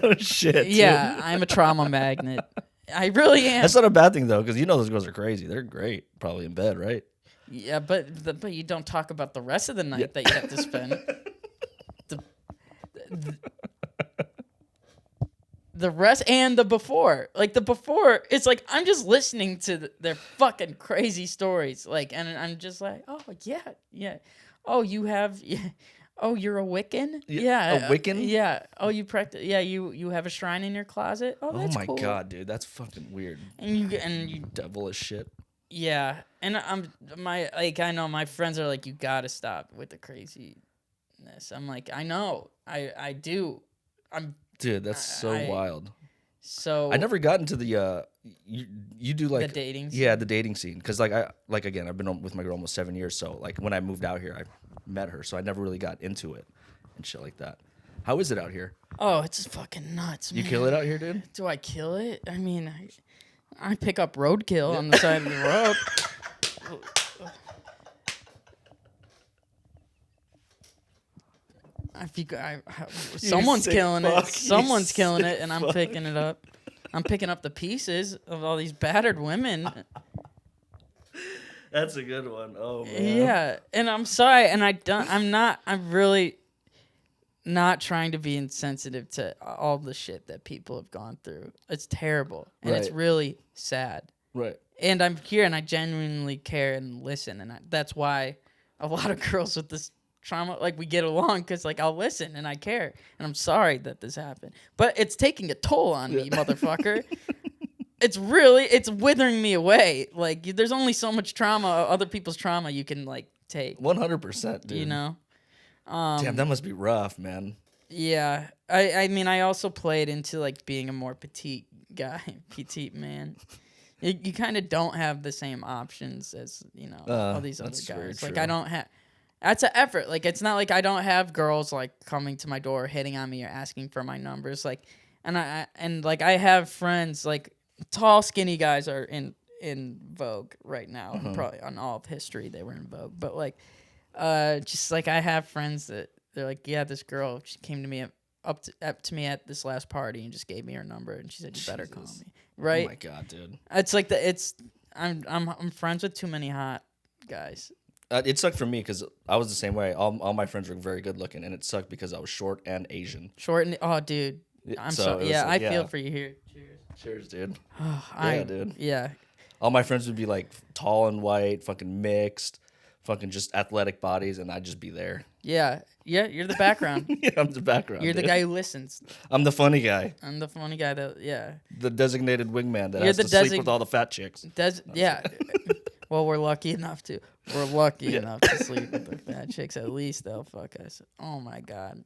No shit. Yeah, dude. I'm a trauma magnet. I really am. That's not a bad thing though, because those girls are crazy. They're great, probably in bed, right? Yeah, but you don't talk about the rest of the night that you have to spend. The rest and the before. Like, the before, it's like I'm just listening to their fucking crazy stories. Like, and I'm just like, oh, yeah. Oh, you have... Yeah. Oh, you're a Wiccan? Yeah. A Wiccan? Yeah. Oh, you practice... Yeah, you have a shrine in your closet? Oh, that's cool. Oh, my God, dude. That's fucking weird. And you devilish shit. Yeah, and I know my friends are like, you gotta stop with the craziness. I'm like, I know, I do. Dude, that's so wild. So I never got into the you do like the dating scene? Yeah, the dating scene, because again, I've been with my girl almost 7 years, so like when I moved out here, I met her, so I never really got into it and shit like that. How is it out here? Oh, it's fucking nuts, man. You kill it out here, dude? Do I kill it? I mean, I pick up roadkill on the side of the road. Someone's killing it. Someone's killing it, and I'm picking it up. I'm picking up the pieces of all these battered women. That's a good one. Oh man. Yeah, and I'm sorry, and I'm really not trying to be insensitive to all the shit that people have gone through. It's terrible, and it's really sad. Right. And I'm here, and I genuinely care and listen, and that's why a lot of girls with this trauma, like, we get along, because like I'll listen and I care, and I'm sorry that this happened, but it's taking a toll on me, motherfucker. It's withering me away. Like, there's only so much trauma, other people's trauma, you can like take. 100%, dude. You know. Damn, that must be rough, man. Yeah, I mean, I also played into like being a more petite guy, petite man. You kind of don't have the same options as, all these other guys. Like, I don't have. That's an effort. Like, it's not like I don't have girls like coming to my door, hitting on me, or asking for my numbers. Like, and I have friends, like, tall, skinny guys are in vogue right now. Mm-hmm. Probably on all of history they were in vogue. But like, just like, I have friends that they're like, yeah, this girl, she came to me up to me at this last party and just gave me her number, and she said, you better call me. Right? Oh my God, dude. It's like I'm friends with too many hot guys. It sucked for me because I was the same way. All my friends were very good looking, and it sucked because I was short and Asian. Oh, dude. I'm sorry. Yeah, I feel for you here. Cheers, dude. Dude. Yeah. All my friends would be like tall and white, fucking mixed, fucking just athletic bodies, and I'd just be there. Yeah. Yeah, you're the background. Yeah, I'm the background. You're the guy who listens. I'm the funny guy. I'm the funny guy yeah. The designated wingman that has to sleep with all the fat chicks. Yeah. Well, we're lucky enough to. We're lucky enough to sleep with the fat chicks. At least they'll fuck us. Oh my God.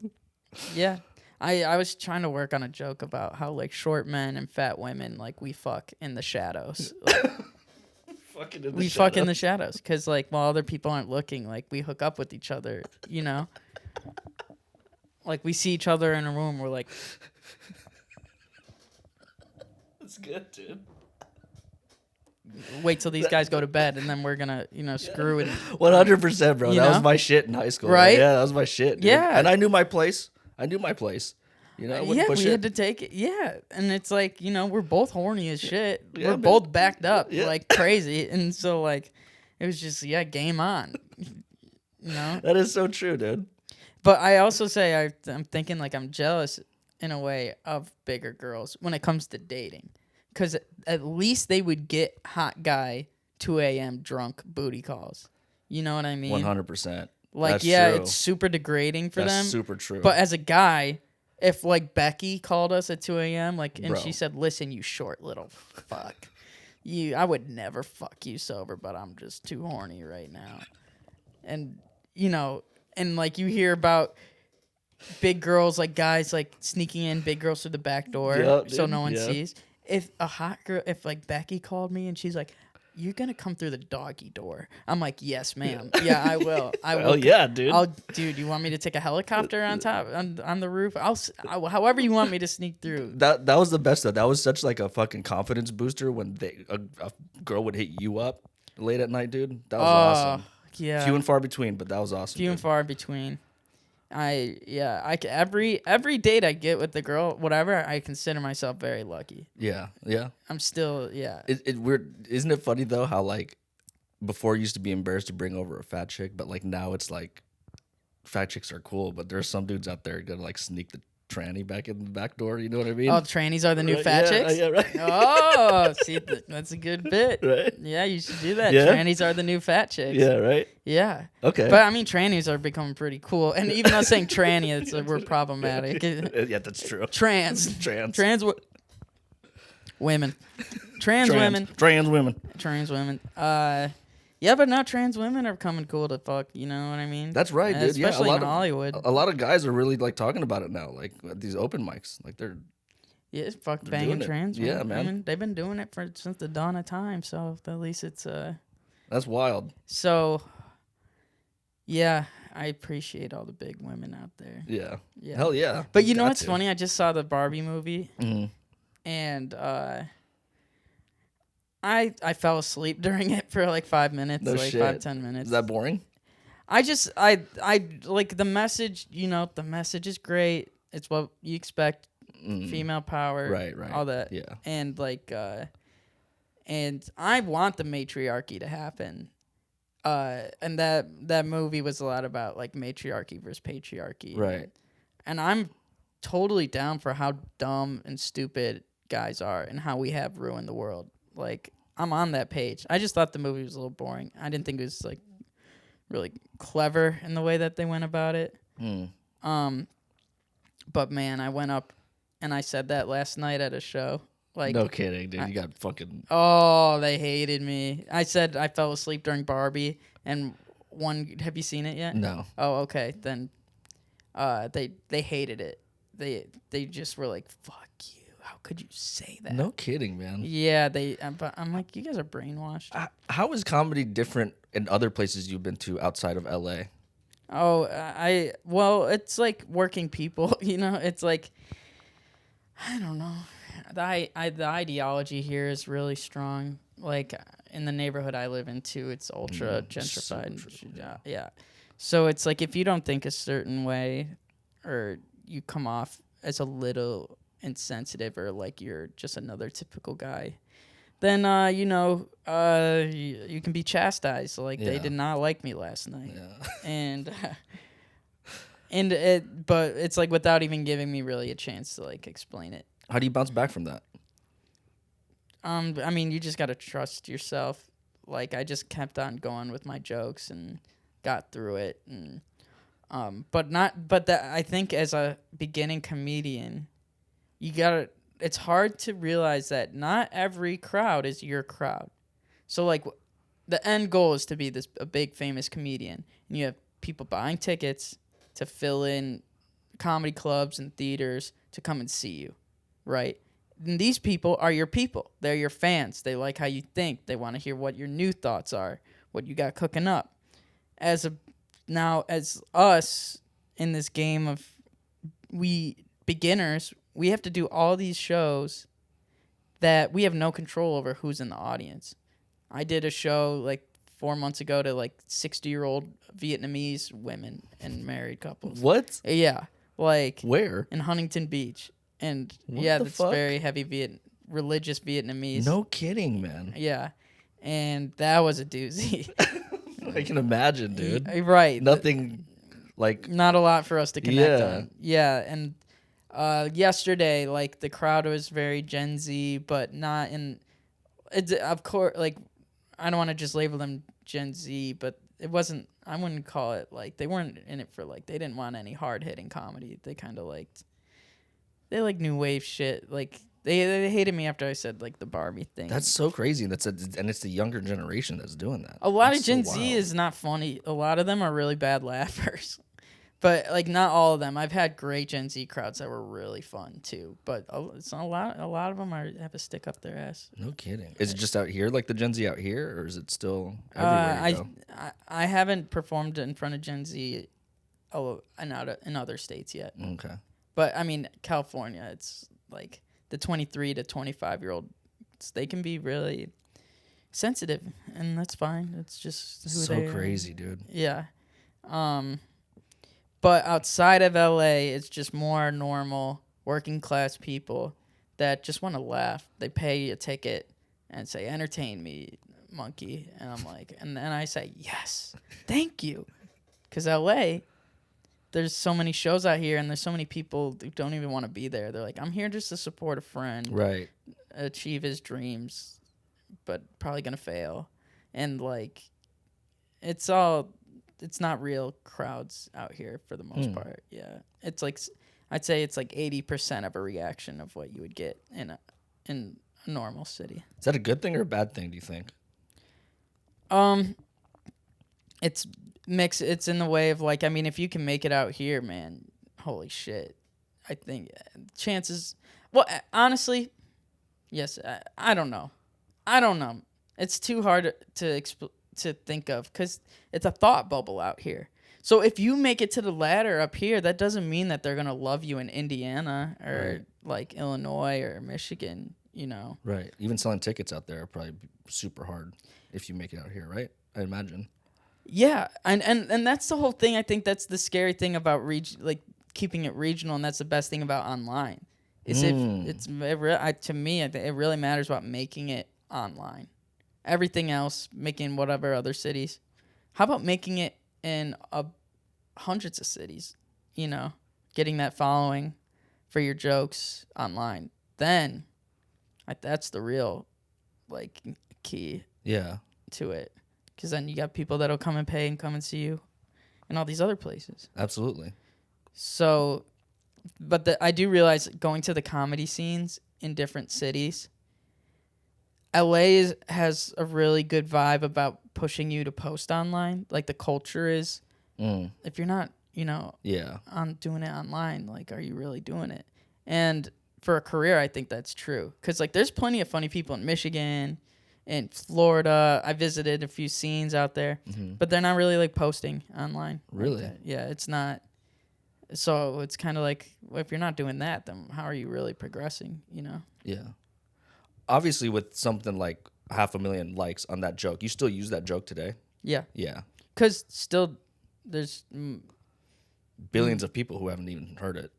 Yeah. I was trying to work on a joke about how, like, short men and fat women, like, we fuck in the shadows. Like, we fuck in the shadows because, like, while other people aren't looking, like, we hook up with each other, Like, we see each other in a room, we're like... That's good, dude. wait till these guys go to bed, and then we're gonna, screw it. 100%, bro. That was my shit in high school. Right? Yeah, that was my shit. Dude. Yeah. And I knew my place. I wouldn't push we it. had to take it. Yeah, and it's like, we're both horny as shit. Yeah, we're man. both backed up Yeah. like crazy, and so like, it was just game on. That is so true, dude. But I also say I'm thinking like I'm jealous in a way of bigger girls when it comes to dating, because at least they would get hot guy 2 a.m. drunk booty calls. You know what I mean? 100%. Like, That's yeah, true. it's super degrading for That's them. super true. But as a guy, if like Becky called us at 2 a.m. and Bro. she said, "Listen, you short little fuck, I would never fuck you sober, but I'm just too horny right now," and and like you hear about big girls, like guys like sneaking in big girls through the back door, Yep, so dude, no one yeah. sees. If a hot girl, if like Becky called me and she's like, "You're gonna come through the doggy door," I'm like, "Yes, ma'am. Yeah, I will. I will." Hell yeah, dude. Dude, you want me to take a helicopter on top on the roof? However you want me to sneak through. That was the best though. That was such like a fucking confidence booster when a girl would hit you up late at night, dude. That was awesome. Yeah. Few and far between, but that was awesome. Few and dude. far between. Every date I get with the girl, whatever, I consider myself very lucky. Yeah, yeah. I'm still, It weird. Isn't it funny though how like before it used to be embarrassed to bring over a fat chick, but like now it's like fat chicks are cool, but there's some dudes out there gonna like sneak the tranny back in the back door. You know what I mean? Oh, trannies are the new Right, fat yeah, chicks? yeah, right. Oh, see, that's a good bit. Right. Yeah, you should do that. Yeah. Trannies are the new fat chicks. Yeah, right. Yeah. Okay. But I mean, trannies are becoming pretty cool. And even though saying tranny, we're problematic. Yeah, that's true. Trans women. Trans women. Trans women. Yeah, but now trans women are coming cool to fuck. You know what I mean? That's right, dude. Yeah, especially in Hollywood. A lot of guys are really like talking about it now, like at these open mics. Like they're Yeah, it's fuck doing banging it. trans Yeah, women. man. I mean, they've been doing it since the dawn of time. So at least it's that's wild. So, yeah, I appreciate all the big women out there. Yeah. Yeah. Hell yeah. But you know Got what's to. funny? I just saw the Barbie movie, Mhm. and I fell asleep during it for like 5 minutes, No like shit. 5-10 minutes. Is that boring? I like the message. The message is great. It's what you expect. Female power, Right. all that. Yeah. And and I want the matriarchy to happen. And that movie was a lot about like matriarchy versus patriarchy. Right. And I'm totally down for how dumb and stupid guys are and how we have ruined the world. Like, I'm on that page. I just thought the movie was a little boring. I didn't think it was like really clever in the way that they went about it. But man, I went up and I said that last night at a show. Like, No kidding, dude. You got fucking. oh, they hated me. I said I fell asleep during Barbie, and have you seen it yet? No. Oh, okay. Then they hated it. They just were like, "Fuck you! How could you say that?" No kidding, man. Yeah, but I'm like, you guys are brainwashed. How is comedy different in other places you've been to outside of LA? Oh, well, it's like working people. It's like, I don't know. The ideology here is really strong. Like in the neighborhood I live in too, it's ultra gentrified. Yeah. So it's like if you don't think a certain way, or you come off as a little insensitive, or like you're just another typical guy, then you can be chastised. Like they did not like me last night, and but it's like without even giving me really a chance to like explain it. How do you bounce back from that? I mean, you just gotta trust yourself. Like I just kept on going with my jokes and got through it, and but that I think as a beginning comedian, it's hard to realize that not every crowd is your crowd. So like the end goal is to be a big famous comedian, and you have people buying tickets to fill in comedy clubs and theaters to come and see you, right? And these people are your people. They're your fans. They like how you think. They want to hear what your new thoughts are, what you got cooking up. As us in this game of beginners, we have to do all these shows that we have no control over who's in the audience. I did a show like 4 months ago to like 60-year-old Vietnamese women and married couples. What? Yeah, like Where? in Huntington Beach, and What yeah, the that's fuck? very heavy religious Vietnamese. No kidding, man. Yeah, and that was a doozy. I can imagine, dude. Right. Nothing like Not a lot for us to connect Yeah. on. Yeah, and yesterday, like the crowd was very Gen Z, but not in. It's of course like I don't want to just label them Gen Z, but it wasn't. I wouldn't call it like they weren't in it for like they didn't want any hard hitting comedy. They kind of liked. They like new wave shit. Like they hated me after I said like the Barbie thing. that's so crazy. And it's the younger generation that's doing that. A lot That's of Gen so Z wild. is not funny. A lot of them are really bad laughers. But like not all of them. I've had great Gen Z crowds that were really fun too. But it's a lot of them have a stick up their ass. No kidding. Is it just out here, like the Gen Z out here, or is it still everywhere you go? I haven't performed in front of Gen Z in other states yet. Okay. But I mean California, it's like the 23 to 25-year-old, they can be really sensitive, and that's fine. It's just who So they are. crazy, dude. Yeah. But outside of LA, it's just more normal working class people that just want to laugh. They pay a ticket and say, "Entertain me, monkey," and I'm like, and then I say, "Yes, thank you," because LA, there's so many shows out here, and there's so many people who don't even want to be there. They're like, "I'm here just to support a friend, Right. achieve his dreams, but probably gonna fail," and like, it's not real crowds out here for the most part. Yeah, it's like I'd say it's like 80% of a reaction of what you would get in a normal city. Is that a good thing or a bad thing, do you think? It's mixed. It's in the way of like, I mean, if you can make it out here, man, holy shit. I think chances. Well, honestly, yes. I don't know. It's too hard to think of because it's a thought bubble out here. So if you make it to the ladder up here, that doesn't mean that they're gonna love you in Indiana or like Illinois or Michigan. You know. Right. Even selling tickets out there are probably super hard if you make it out here, right? I imagine. Yeah, and that's the whole thing. I think that's the scary thing about like keeping it regional, and that's the best thing about online. Is if to me, I think it really matters about making it online. Everything else, making whatever other cities. How about making it in hundreds of cities? You know, getting that following for your jokes online. Then, that's the real, like, key. Yeah. To it. Because then you got people that'll come and pay and come and see you in all these other places. Absolutely. So, but I do realize going to the comedy scenes in different cities, LA has a really good vibe about pushing you to post online. Like the culture is, if you're not, on doing it online, like, are you really doing it? And for a career, I think that's true. Because like, there's plenty of funny people in Michigan. In Florida, I visited a few scenes out there, but they're not really like posting online. Really? Like yeah, it's not. So it's kind of like, well, if you're not doing that, then how are you really progressing? You know? Yeah. Obviously, with something like 500,000 likes on that joke, you still use that joke today? Yeah. Yeah. Because still, there's billions of people who haven't even heard it.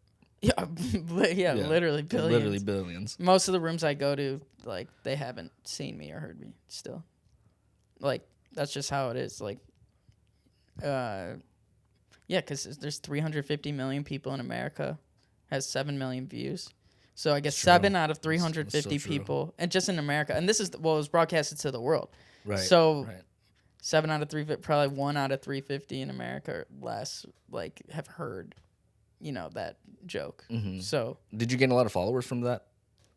Yeah, literally billions. Literally billions. Most of the rooms I go to, like, they haven't seen me or heard me still. Like, that's just how it is. Like, yeah, because there's 350 million people in America, has 7 million views. So I guess 7 out of 350 so people, and just in America, and this is what was broadcasted to the world. Right. So 7 out of 350, probably 1 out of 350 in America or less, like, have heard, that joke. So did you gain a lot of followers from that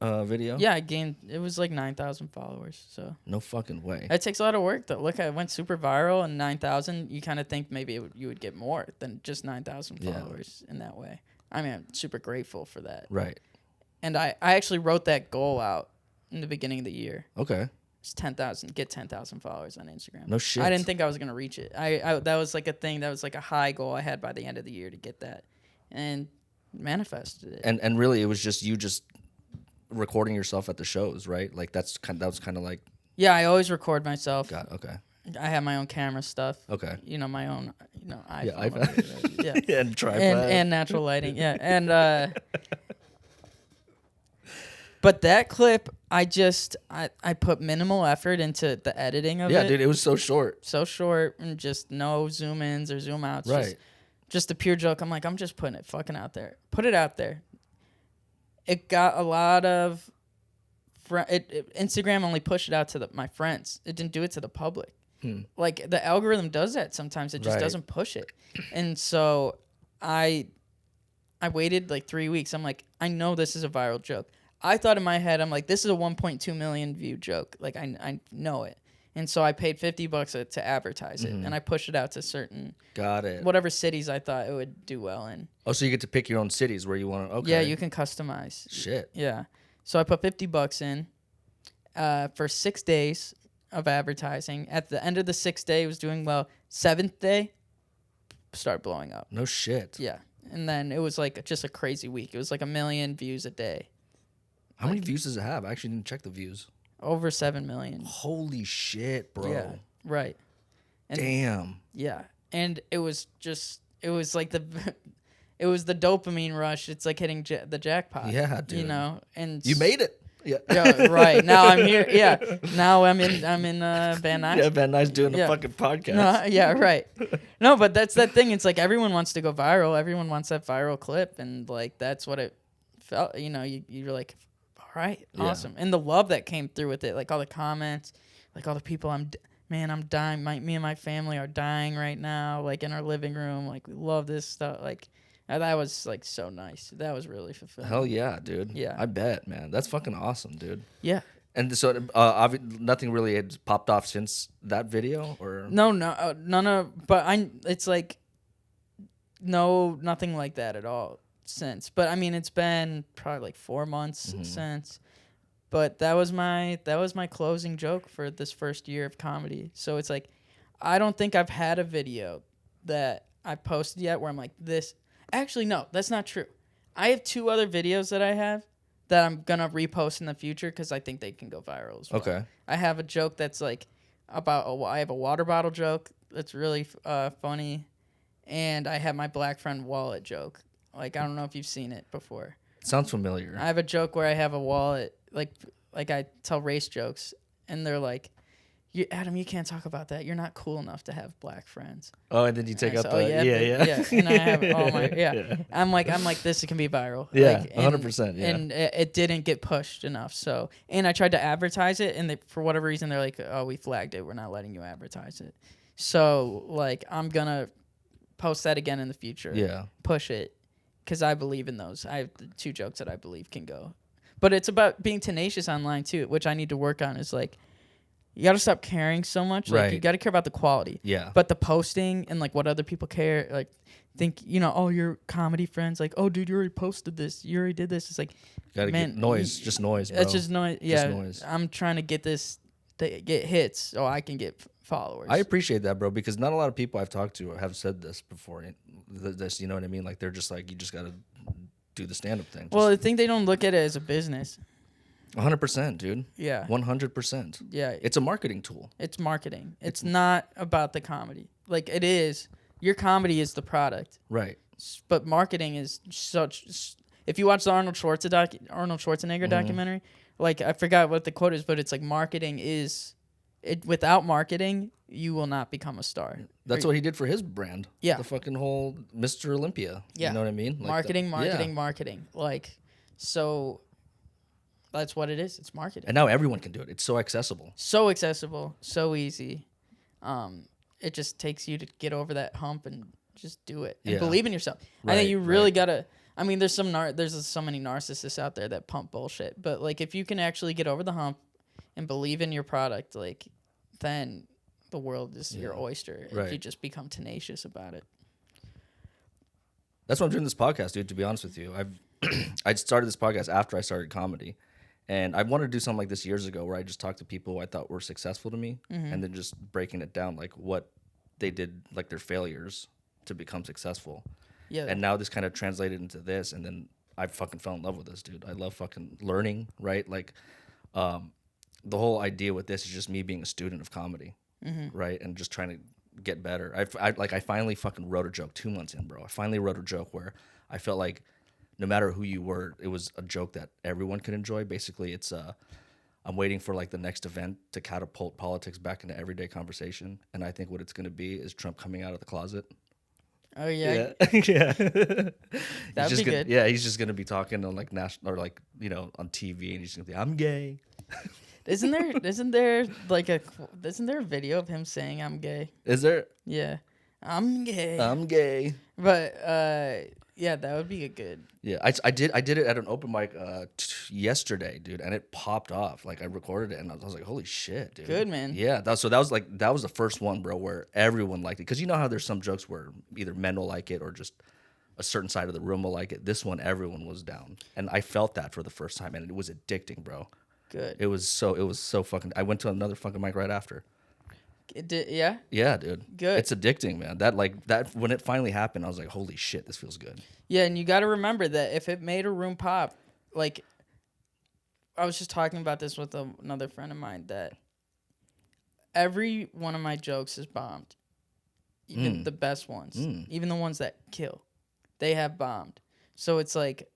video? yeah, it was like 9,000 followers. So no fucking way. it takes a lot of work though. Look, I went super viral, and 9,000. You kind of think maybe you would get more than just 9,000 followers in that way. I mean, I'm super grateful for that. Right. And I actually wrote that goal out in the beginning of the year. Okay. It's 10,000. Get 10,000 followers on Instagram. No shit. I didn't think I was gonna reach it. I that was like a thing. That was like a high goal I had by the end of the year to get that, and manifested it. And really, it was just you recording yourself at the shows, right? Like that was kind of like Yeah, I always record myself. Okay. I have my own camera stuff. Okay. You know, my own, iPhone. Yeah, iPhone. Yeah. And tripod. And natural lighting. Yeah. And but that clip, I put minimal effort into the editing of it. Yeah, dude, it was so short. So short, and just no zoom ins or zoom outs. Right. Just a pure joke. I'm like, I'm just putting it fucking out there. Put it out there. It got a lot of Instagram only pushed it out to my friends. It didn't do it to the public. Like the algorithm does that sometimes. It just doesn't push it. And so I waited like 3 weeks. I'm like, I know this is a viral joke. I thought in my head, I'm like, this is a 1.2 million view joke. Like I know it. And so I paid $50 to advertise it, and I pushed it out to certain whatever cities I thought it would do well in. Oh, so you get to pick your own cities where you want to. Okay. Yeah, you can customize. Shit. Yeah. So I put $50 in for 6 days of advertising. At the end of the 6th day, it was doing well. 7th day, started blowing up. No shit. Yeah. And then it was like just a crazy week. It was like 1 million views a day. How many views does it have? I actually didn't check the views. Over 7 million. Holy shit, bro. Yeah. Right. And damn. Yeah. And it was like it was the dopamine rush. It's like hitting the jackpot. Yeah, dude. You know, and you made it. Yeah. Yeah, right. Now I'm here. Yeah. Now I'm in Van Nuys. Yeah, Van Nuys doing a fucking podcast. No, yeah, right. No, but that's that thing. It's like everyone wants to go viral. Everyone wants that viral clip, and like that's what it felt. You know, you're like, all right, awesome. And the love that came through with it, like all the comments, like all the people. I'm dying. Me and my family are dying right now. Like in our living room. Like we love this stuff. Like. That was like so nice. That was really fulfilling. Hell yeah, dude. Yeah. I bet, man. That's fucking awesome, dude. Yeah. And so, nothing really had popped off since that video, or no, none of. But it's like, nothing like that at all since. But I mean, it's been probably like 4 months since. But that was my closing joke for this first year of comedy. So it's like, I don't think I've had a video that I posted yet where I'm like this. Actually, no, that's not true. I have 2 other videos that I have that I'm going to repost in the future because I think they can go viral as well. Okay. I have a joke that's like I have a water bottle joke that's really funny, and I have my black friend wallet joke. Like, I don't know if you've seen it before. Sounds familiar. I have a joke where I have a wallet, like I tell race jokes, and they're like, Adam, you can't talk about that. You're not cool enough to have black friends. Oh, and then you take out yeah. And I have I'm like this. It can be viral. Yeah, like, 100%. Yeah, and it didn't get pushed enough. So, and I tried to advertise it, and for whatever reason, they're like, "Oh, we flagged it. We're not letting you advertise it." So, like, I'm gonna post that again in the future. Yeah, push it because I believe in those. I have 2 jokes that I believe can go, but it's about being tenacious online too, which I need to work on. Is like. You got to stop caring so much. Like, you got to care about the quality. Yeah. But the posting and, like, what other people care, like, think, oh, your comedy friends, like, oh, dude, you already posted this. You already did this. It's like, gotta get noise. Just noise, bro. It's just noise. Yeah. Just noise. I'm trying to get this, to get hits so I can get followers. I appreciate that, bro, because not a lot of people I've talked to have said this before. This, you know what I mean? Like, they're just like, you just got to do the stand-up thing. Well, I think they don't look at it as a business. 100%, dude. Yeah. 100%. Yeah. It's a marketing tool. It's marketing. It's not about the comedy. Like, it is. Your comedy is the product. Right. But marketing is such. If you watch the Arnold Schwarzenegger documentary, like, I forgot what the quote is, but it's like marketing is. Without marketing, you will not become a star. That's what he did for his brand. Yeah. The fucking whole Mr. Olympia. Yeah. You know what I mean? Like marketing. Like, so. That's what it is. It's marketing. And now everyone can do it. It's so accessible. So accessible. So easy. It just takes you to get over that hump and just do it. And believe in yourself. I think you really got to... I mean, there's so many narcissists out there that pump bullshit. But, like, if you can actually get over the hump and believe in your product, like, then the world is your oyster. If you just become tenacious about it. That's why I'm doing this podcast, dude, to be honest with you. I started this podcast after I started comedy. And I wanted to do something like this years ago where I just talked to people who I thought were successful to me and then just breaking it down, like what they did, like their failures to become successful. Yeah. And now this kind of translated into this, and then I fucking fell in love with this, dude. I love fucking learning, right? Like, the whole idea with this is just me being a student of comedy, right? And just trying to get better. I finally fucking wrote a joke 2 months in, bro. I finally wrote a joke where I felt like no matter who you were, it was a joke that everyone could enjoy. Basically, it's I'm waiting for like the next event to catapult politics back into everyday conversation, and I think what it's going to be is Trump coming out of the closet. Oh yeah, Yeah. that'd be good. Yeah, he's just gonna be talking on like national or like on TV, and he's gonna be, I'm gay. Isn't there a video of him saying I'm gay? Is there? Yeah, I'm gay. I'm gay. But yeah, that would be a good. Yeah, I did it at an open mic yesterday, dude, and it popped off. Like I recorded it, and I was like, "Holy shit, dude!" Good, man. Yeah, that was the first one, bro, where everyone liked it. Because you know how there's some jokes where either men will like it or just a certain side of the room will like it. This one, everyone was down, and I felt that for the first time, and it was addicting, bro. Good. It was so fucking. I went to another fucking mic right after. It did, yeah. Yeah, dude. Good. It's addicting, man. That when it finally happened, I was like, "Holy shit, this feels good." Yeah, and you got to remember that if it made a room pop, like I was just talking about this with another friend of mine, that every one of my jokes is bombed, even the best ones, even the ones that kill, they have bombed. So it's like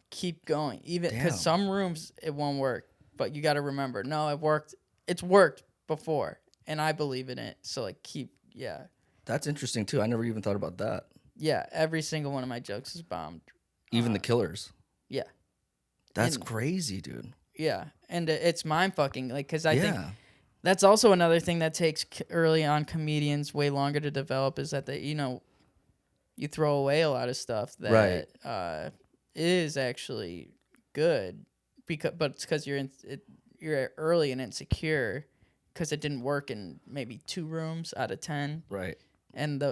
keep going, even because some rooms it won't work, but you got to remember, no, it worked. It's worked before, and I believe in it. So like yeah. That's interesting too. I never even thought about that. Yeah, every single one of my jokes is bombed. Even the killers. Yeah. That's crazy, dude. Yeah, and it's mind fucking, like, because I think that's also another thing that takes early on comedians way longer to develop, is that you throw away a lot of stuff that is actually good, but it's because you're early and insecure because it didn't work in maybe 2 rooms out of 10. Right. And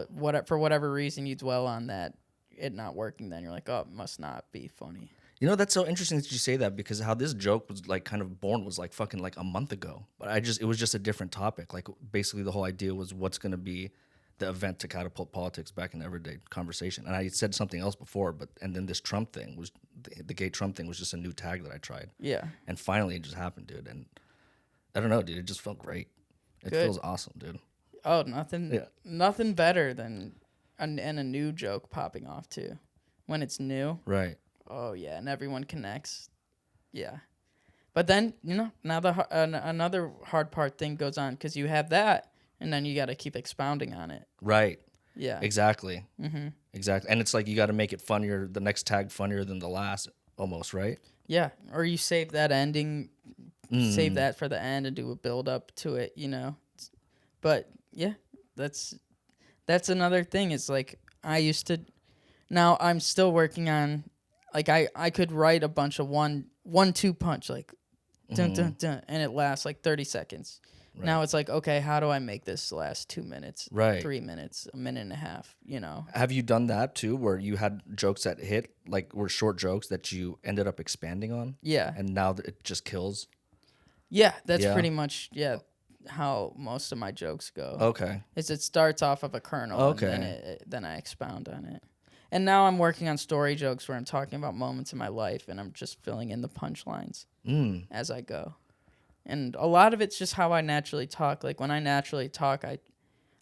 for whatever reason you dwell on that it not working, then you're like, oh, it must not be funny. You know, that's so interesting that you say that, because how this joke was like kind of born was like fucking like a month ago. But it was just a different topic. Like basically the whole idea was what's going to be the event to catapult politics back in everyday conversation. And I said something else before, and then this Trump thing was the gay Trump thing was just a new tag that I tried. Yeah. And finally it just happened, dude. And I don't know, dude. It just felt great. It feels awesome, dude. Oh, nothing better than a new joke popping off too, when it's new. Right. Oh yeah, and everyone connects. Yeah, but then now another hard part thing goes on, because you have that, and then you got to keep expounding on it. Right. Yeah. Exactly. Mm-hmm. Exactly, and it's like you got to make it funnier. The next tag funnier than the last, almost, right? Yeah, or you save that ending, save that for the end, and do a build up to it. But yeah, that's another thing. It's like I used to. Now I'm still working on. Like I could write a bunch of 1-2 punch, like dun dun dun, and it lasts like 30 seconds. Right. Now it's like, okay, how do I make this last 2 minutes, 3 minutes, a minute and a half? Have you done that too, where you had jokes that hit, like were short jokes that you ended up expanding on? Yeah. And now it just kills. Yeah, that's pretty much how most of my jokes go. Okay. Is it starts off of a kernel, and then I expound on it. And now I'm working on story jokes where I'm talking about moments in my life, and I'm just filling in the punchlines as I go. And a lot of it's just how I naturally talk. Like when I naturally talk, I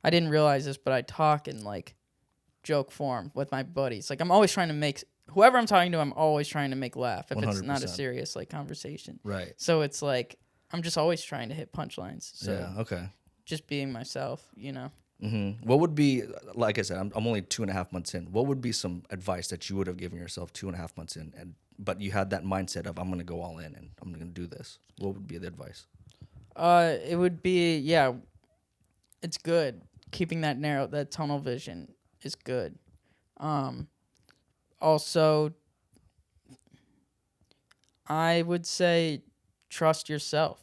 didn't realize this, but I talk in like joke form with my buddies. Like I'm always trying to make whoever I'm talking to, I'm always trying to make laugh if 100%. It's not a serious like conversation. Right. So it's like I'm just always trying to hit punchlines. So yeah. Okay. Just being myself, Mm-hmm. What would be, like I said, I'm only 2.5 months in. What would be some advice that you would have given yourself 2.5 months in, but you had that mindset of I'm going to go all in and I'm going to do this? What would be the advice? It would be it's good. Keeping that tunnel vision is good. Also, I would say trust yourself.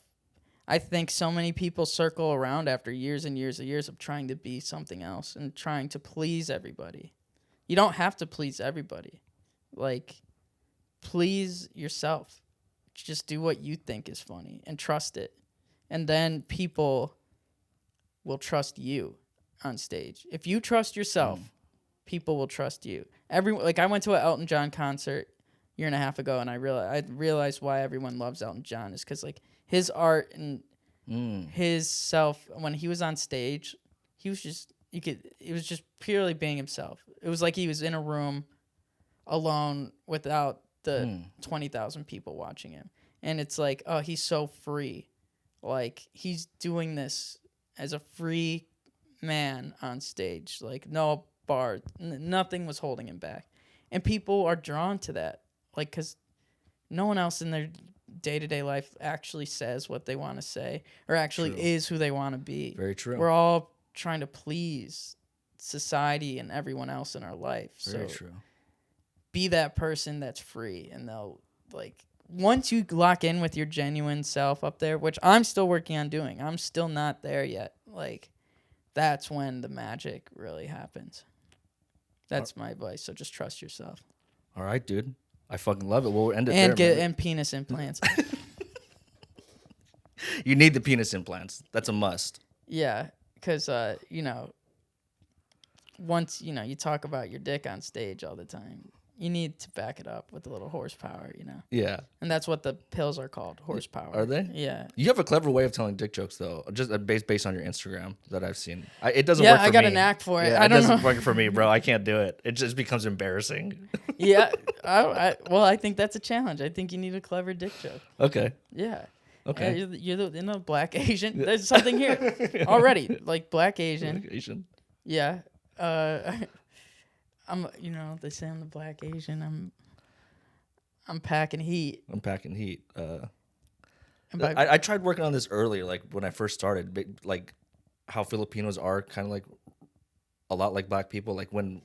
I think so many people circle around after years and years and years of trying to be something else and trying to please everybody. You don't have to please everybody. Like, please yourself. Just do what you think is funny and trust it. And then people will trust you on stage. If you trust yourself, people will trust you. I went to an Elton John concert a year and a half ago, and I realized why everyone loves Elton John is because like his art and his self when he was on stage, he was just it was just purely being himself. It was like he was in a room alone without the 20,000 people watching him. And it's like, oh, he's so free. Like he's doing this as a free man on stage. Like no bar, nothing was holding him back. And people are drawn to that. Like cuz no one else in their day-to-day life actually says what they want to say or actually is who they want to be. Very true. We're all trying to please society and everyone else in our life. Very so true. Be that person that's free, and they'll like once you lock in with your genuine self up there, which I'm still working on doing. I'm still not there yet. Like that's when the magic really happens. That's my advice. So just trust yourself. All right, dude. I fucking love it. We'll end it and there. And penis implants. You need the penis implants. That's a must. Yeah, because once you talk about your dick on stage all the time, you need to back it up with a little horsepower. Yeah. And that's what the pills are called, horsepower. Are they? Yeah. You have a clever way of telling dick jokes, though, just based on your Instagram that I've seen. It doesn't work for me. Yeah, I got a knack for it. Yeah, I don't know. It doesn't work for me, bro. I can't do it. It just becomes embarrassing. Yeah. I think that's a challenge. I think you need a clever dick joke. Okay. Yeah. Okay. You're the black Asian. There's something here already. Like black Asian. Black Asian. Yeah. I'm they say I'm the black Asian. I'm packing heat. I'm packing heat. I tried working on this earlier, like when I first started, like how Filipinos are kind of like a lot like black people. Like when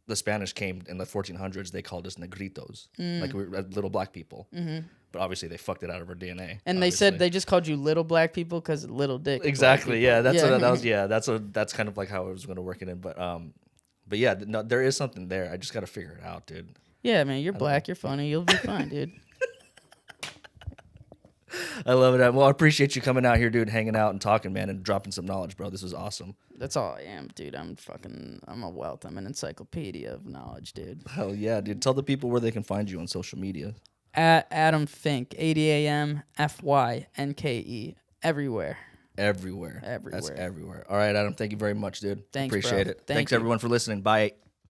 the Spanish came in the 1400s, they called us negritos, like we were little black people. Mm-hmm. But obviously they fucked it out of our DNA. And they said they just called you little black people because little dick. Exactly. Yeah. That's what that was. Yeah. That's kind of like how I was going to work it in. But yeah, no, there is something there. I just got to figure it out, dude. Yeah, man, you're black. You're funny. You'll be fine, dude. I love it. Well, I appreciate you coming out here, dude, hanging out and talking, man, and dropping some knowledge, bro. This was awesome. That's all I am, dude. I'm a wealth. I'm an encyclopedia of knowledge, dude. Hell yeah, dude. Tell the people where they can find you on social media. At Adam Fynke, ADAMFYNKE, everywhere. Everywhere. Everywhere. That's everywhere. All right, Adam. Thank you very much, dude. Thanks, appreciate bro. it. Thanks, everyone, for listening. Bye.